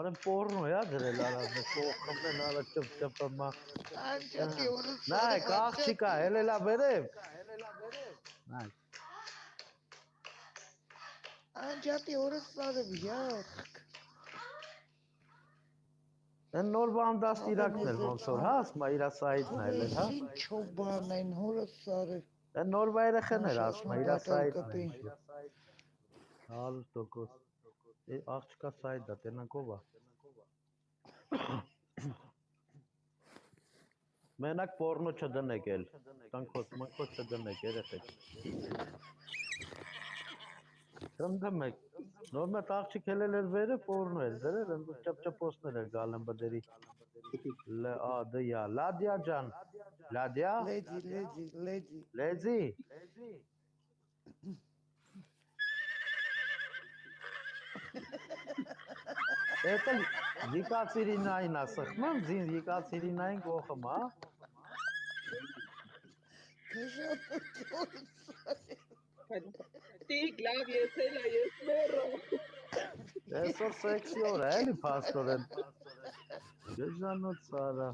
Արեն պորնո է դրել արած, կողքն ալը ճպճպմա։ Անջատի օրը։ Նայ, աղջիկա, հելելա վերև։ Նայ։ Անջատի օրը սարը վիախ։ Են նոր բան դաստիարակն էր ոնց որ, հա, ասма իրա սայթն այլ էր, հա։ Ինչ բան այն հորը սարը։ Են նոր վայրեխեն էր ասma իրա սայթն էր։ 100%։ Աղջիկա սայթ է, տենանք ով է։ Մենակ պորնո չդնեք էլ, տանքոց մնքոց չդնեք երեխեք։ Խնդում եք, նոր մետ աղջիկ հելել էր վերը պորնո էր դրել, ճպճպոսներ էր գալ են բդերի։ Դյա, Լադյա ջան, Լադյա։ Լեզի։ Էդ էլ եկացիրինային է սխմում, զին եկացիրինային կողմ, հա։ Տիկ լավ եսել է, ես մոռը։ Այսօր սեքսի օր է, էլի փաստորեն։ Գժանոց սարա։